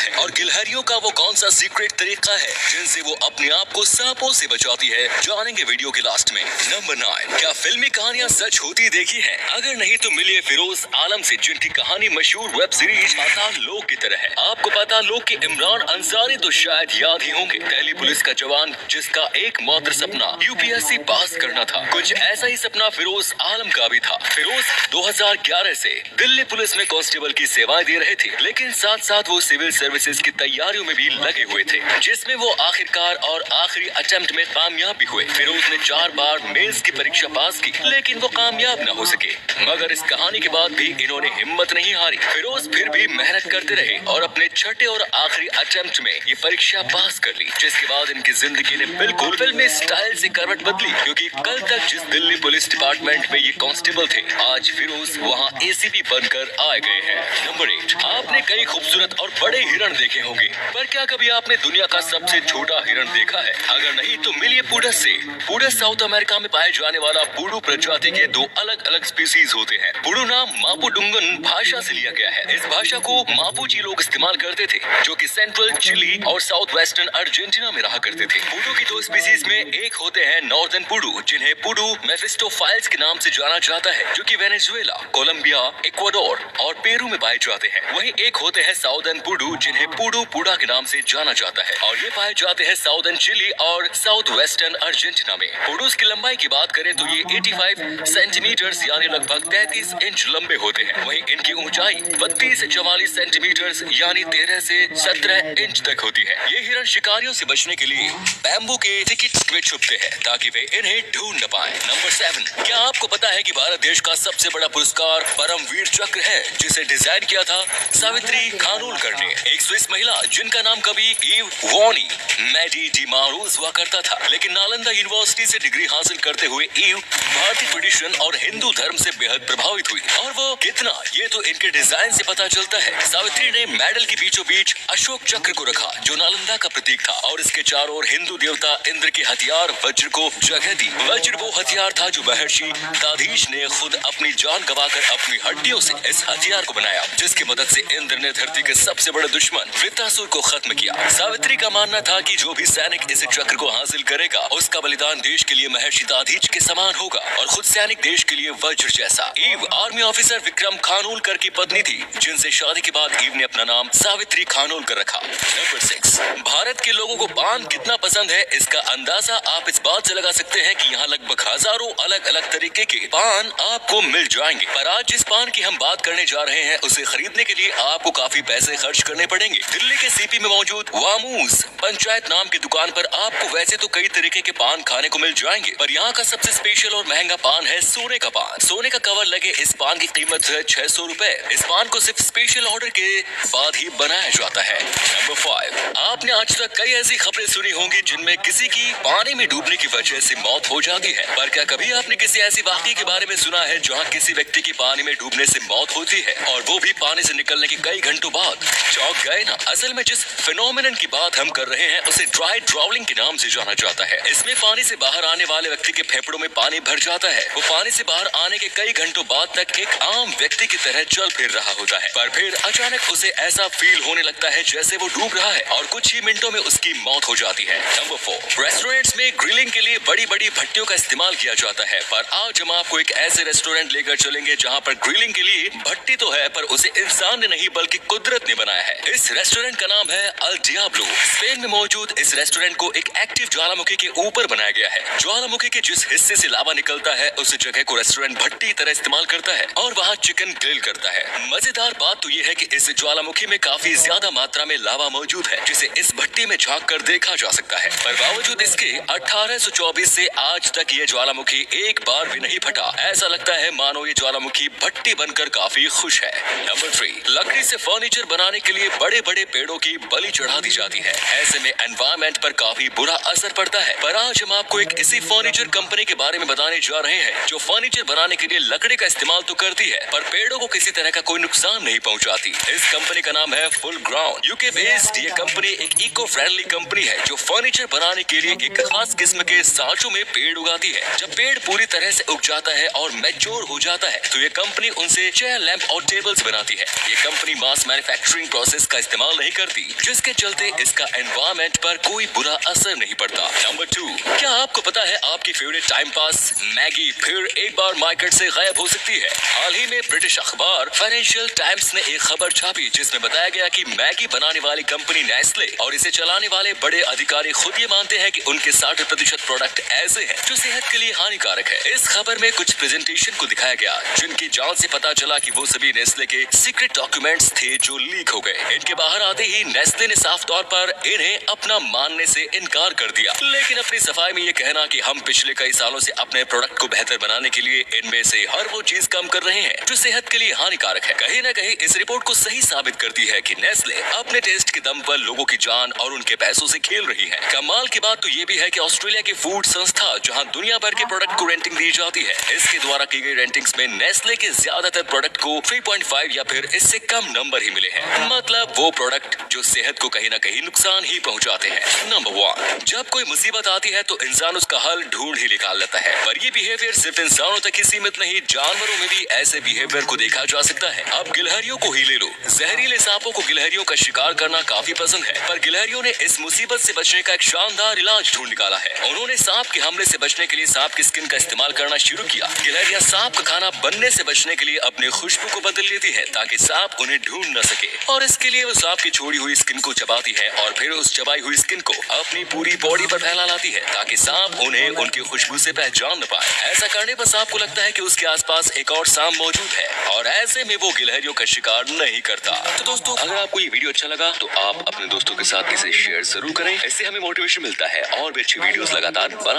है और गिलहरियों का वो कौन सा सीक्रेट तरीका है जिनसे वो अपने आप को सांपों से बचाती है, जानेंगे वीडियो के लास्ट में। नंबर 9, क्या फिल्मी कहानियां सच होती देखी है? अगर नहीं तो मिलिए फिरोज आलम से, जिनकी कहानी मशहूर वेब सीरीज पाताल लोक की तरह है। आपको पाताल लोक के इमरान अंसारी तो शायद याद ही होंगे, दिल्ली पुलिस का जवान जिसका एकमात्र सपना यूपीएससी पास करना था। कुछ ऐसा ही सपना फिरोज आलम का भी था। फिरोज 2011 से दिल्ली पुलिस में कांस्टेबल की सेवाएं दे रहे थे, लेकिन साथ साथ वो सिविल सर्विसेज की तैयारियों में भी लगे हुए थे, जिसमें वो आखिरकार और आखिरी अटेम्प्ट में कामयाब भी हुए। फिरोज ने 4 बार मेंस की परीक्षा पास की, लेकिन वो कामयाब न हो सके। मगर इस कहानी के बाद भी इन्होंने हिम्मत नहीं हारी। फिरोज फिर भी मेहनत करते रहे और अपने छठे और आखिरी अटेम्प्ट में ये परीक्षा पास कर ली, जिसके बाद इनकी जिंदगी ने बिल्कुल फिल्मी स्टाइल से करवट बदली, क्योंकि कल तक जिस दिल्ली पुलिस डिपार्टमेंट में ये कांस्टेबल थे, आज फिरोज वहाँ एसीपी बनकर आ गए हैं। नंबर 8, आपने कई खूबसूरत और बड़े हिरण देखे होंगे, पर क्या कभी आपने दुनिया का सबसे छोटा हिरण देखा है? अगर नहीं तो मिलिए पुडस से। पुडस साउथ अमेरिका में पाए जाने वाला पुडू प्रजाति के 2 अलग अलग स्पीसीज होते हैं। पुडू नाम मापुडुंगन भाषा से लिया गया है। इस भाषा को मापुची लोग इस्तेमाल करते थे, जो कि सेंट्रल चिली और साउथ वेस्टर्न अर्जेंटीना में रहा करते थे। पुडू की 2 स्पीसीज में एक होते हैं नॉर्दर्न पुडू, जिन्हें पुडू मेफिस्टोफाइल्स के नाम से जाना जाता है, जो कि वेनेजुएला, कोलंबिया, इक्वाडोर और पेरू में पाए जाते हैं। वहीं एक होते हैं साउदर्न पुडू, जिन्हें पुडू पुडा के नाम से जाना जाता है, और ये पाए जाते हैं साउदर्न चिली और साउथ वेस्टर्न अर्जेंटीना में। पुडूस की लंबाई की बात करें तो ये 85 सेंटीमीटर यानी लगभग 33 इंच लंबे होते हैं। वहीं इनकी ऊंचाई 32 से 44 सेंटीमीटर यानी 13 से 17 इंच तक होती है। ये हिरण शिकारियों से बचने के लिए बैम्बू के थिकेट्स में छुपते हैं, ताकि वे इन्हें ढूंढ न पाएं। नंबर 7, क्या आपको पता है कि भारत देश का सबसे बड़ा पुरस्कार परमवीर चक्र है, जिसे डिजाइन किया था सावित्री खानोलकर ने, एक स्विस महिला जिनका नाम कभी ईव वॉनी मैडी डिमारूज हुआ करता था, लेकिन नालंदा यूनिवर्सिटी से डिग्री हासिल करते हुए ईव भारतीय ट्रेडिशन और हिंदू धर्म से बेहद प्रभावित हुई। और वो कितना, ये तो इनके डिजाइन से पता चलता है। सावित्री ने मेडल के बीचों बीच अशोक चक्र को रखा, जो नालंदा का प्रतीक था, और इसके चारों ओर हिंदू देवता इंद्र के हथियार वज्र को जगह दी। वज्र वो हथियार था जो महर्षि दाधीश ने खुद अपनी जान गंवाकर अपनी हड्डियों से इस हथियार को बनाया, जिसकी मदद से इंद्र ने धरती के सबसे बड़े दुश्मन वृत्रासुर को खत्म किया। सावित्री का मानना था कि जो भी सैनिक इस चक्र को हासिल करेगा, उसका बलिदान देश के लिए महर्षि दाधीच के समान होगा, और खुद सैनिक देश के लिए वज्र जैसा। Eve army officer Vikram Khanolkar की पत्नी थी, जिनसे शादी के बाद ईव ने अपना नाम सावित्री खानोलकर रखा। नंबर 6, भारत के लोगों को पान कितना पसंद है, इसका अंदाजा आप इस बात से लगा सकते हैं कि यहाँ लगभग हजारों अलग अलग तरीके के पान आपको मिल जाएंगे। पर आज जिस पान की हम बात करने जा रहे हैं, उसे खरीदने के लिए आपको काफी पैसे खर्च करने पड़ेंगे। दिल्ली के सीपी में मौजूद वामूस पंचायत नाम की दुकान पर आपको वैसे तो कई तरीके के पान खाने को मिल जाएंगे, पर यहाँ का सबसे स्पेशल और महंगा पान है सोने का पान। सोने का कवर लगे इस पान की कीमत है 600 रुपए। इस पान को सिर्फ स्पेशल ऑर्डर के बाद ही बनाया जाता है। नंबर 5, आपने आज तक कई ऐसी खबरें सुनी होंगी जिनमें किसी की पानी में डूबने की वजह से मौत हो जाती है, पर क्या कभी आपने किसी ऐसी वाकये के बारे में सुना है जहाँ किसी व्यक्ति की पानी में डूबने से मौत होती है, और वो भी पानी से निकलने के कई घंटों बाद? चौंक गए ना? असल में जिस फिनोमिनन की बात हम कर रहे हैं, उसे ड्राई ड्राउलिंग के नाम से जाना जाता है। इसमें पानी से बाहर आने वाले व्यक्ति के फेफड़ों में पानी भर जाता है। वो पानी से बाहर आने के कई घंटों बाद तक एक आम व्यक्ति की तरह चल फिर रहा होता है, पर फिर अचानक उसे ऐसा फील होने लगता है जैसे वो डूब रहा है, और कुछ ही मिनटों में उसकी मौत हो जाती है। नंबर 4, रेस्टोरेंट्स में ग्रिलिंग के लिए बड़ी बड़ी भट्टियों का इस्तेमाल किया जाता है, पर आज हम आपको एक ऐसे रेस्टोरेंट लेकर चलेंगे जहाँ पर ग्रिलिंग के लिए भट्टी तो है, पर उसे इंसान ने नहीं बल्कि कुदरत ने बनाया है। इस रेस्टोरेंट का नाम है अल डियाब्लो। स्पेन में मौजूद इस रेस्टोरेंट को एक एक्टिव ज्वालामुखी के ऊपर बनाया गया है। ज्वालामुखी के जिस हिस्से से लावा निकलता है, उस जगह को रेस्टोरेंट भट्टी तरह इस्तेमाल करता है, और वहाँ चिकन ग्रिल करता है। मजेदार बात तो ये है कि इस ज्वालामुखी में काफी ज्यादा मात्रा में लावा मौजूद है, जिसे इस भट्टी में झांक कर देखा जा सकता है, पर बावजूद इसके 1824 से आज तक ये ज्वालामुखी एक बार भी नहीं फटा। ऐसा लगता है मानो ये ज्वालामुखी भट्टी बनकर काफी खुश है। नंबर 3, लकड़ी से फर्नीचर बनाने के लिए बड़े बड़े पेड़ों की बलि चढ़ा दी जाती है। ऐसे में एनवायरमेंट पर काफी बुरा असर पड़ता है। पर आज हम आपको एक ऐसी फर्नीचर कंपनी के बारे में बताने जा रहे हैं जो फर्नीचर बनाने के लिए लकड़ी का इस्तेमाल तो करती है, पर पेड़ों को किसी तरह का कोई नुकसान नहीं पहुंचाती। इस कंपनी का नाम है फुल ग्राउंड। यूके बेस्ड ये कंपनी एक इको फ्रेंडली कंपनी है जो फर्नीचर बनाने के लिए एक खास किस्म के सांचों में पेड़ उगाती है। जब पेड़ पूरी तरह से उग जाता है और मैच्योर हो जाता है, तो ये कंपनी उनसे चेयर, लैंप और टेबल्स बनाती है। ये कंपनी मास मैन्युफैक्चरिंग प्रोसेस का इस्तेमाल नहीं करती, जिसके चलते इसका एनवायरमेंट पर कोई बुरा असर नहीं पड़ता। नंबर 2, क्या आपको पता है आपकी फेवरेट टाइम पास मैगी फिर एक बार मार्केट से गायब हो सकती है? हाल ही में ब्रिटिश अखबार फाइनेंशियल टाइम्स ने एक खबर छापी जिसमें बताया गया कि मैगी बनाने वाली कंपनी नेस्ले और इसे चलाने वाले बड़े अधिकारी खुद ये मानते हैं कि उनके 60% प्रोडक्ट ऐसे हैं जो सेहत के लिए हानिकारक है। इस खबर में कुछ प्रेजेंटेशन को दिखाया गया जिनकी जांच से पता चला कि वो सभी नेस्ले के सीक्रेट डॉक्यूमेंट्स थे जो लीक हो गए। इनके बाहर आते ही नेस्ले ने साफ तौर पर इन्हें अपना मानने से इनकार कर दिया, लेकिन अपनी सफाई में ये कहना कि हम पिछले कई सालों से अपने प्रोडक्ट को बेहतर बनाने के लिए इनमें से हर वो चीज कम कर रहे हैं जो सेहत के लिए हानिकारक है, कहीं न कहीं इस रिपोर्ट को सही साबित करती है कि नेस्ले अपने टेस्ट के दम पर लोगों की जान और उनके पैसों से खेल रही है। कमाल की बात तो ये भी है कि ऑस्ट्रेलिया की फूड संस्था जहां दुनिया भर के प्रोडक्ट को रेटिंग दी जाती है, इसके द्वारा की गई रेटिंग्स में नेस्ले के ज्यादातर प्रोडक्ट को 3.5 या फिर इससे कम नंबर ही मिले हैं। मतलब वो प्रोडक्ट जो सेहत को कहीं न कहीं नुकसान ही पहुंचाते हैं। नंबर 1, जब कोई मुसीबत आती है तो इंसान उसका हल ढूंढ ही निकाल लेता है, पर ये बिहेवियर सिर्फ इंसानों तक ही सीमित नहीं, जानवरों में भी ऐसे बिहेवियर को देखा जा सकता है। अब गिलहरियों को ही ले लो। जहरीले सांपों को गिलहरियों का शिकार करना काफी पसंद है, पर गिलहरियों ने इस मुसीबत से बचने का एक शानदार इलाज ढूंढ निकाला है। उन्होंने सांप के हमले से बचने के लिए सांप की स्किन का इस्तेमाल करना शुरू किया। गिलहरियां सांप का खाना बनने से बचने के लिए अपनी खुशबू को बदल लेती है ताकि सांप उन्हें ढूंढ न सके, और इसके लिए वो सांप की छोड़ी हुई स्किन को चबाती है और फिर उस चबाई हुई स्किन को अपनी पूरी बॉडी पर फैला लाती है ताकि सांप उन्हें उनकी खुशबू से पहचान न पाए। ऐसा करने पर सांप को लगता है कि उसके आसपास एक और सांप मौजूद है और ऐसे में वो गिलहरियों का शिकार नहीं करता। तो दोस्तों, अगर आपको ये वीडियो अच्छा लगा तो आप अपने दोस्तों के साथ इसे शेयर जरूर करें। इससे हमें मोटिवेशन मिलता है और भी अच्छी वीडियोस लगातार बना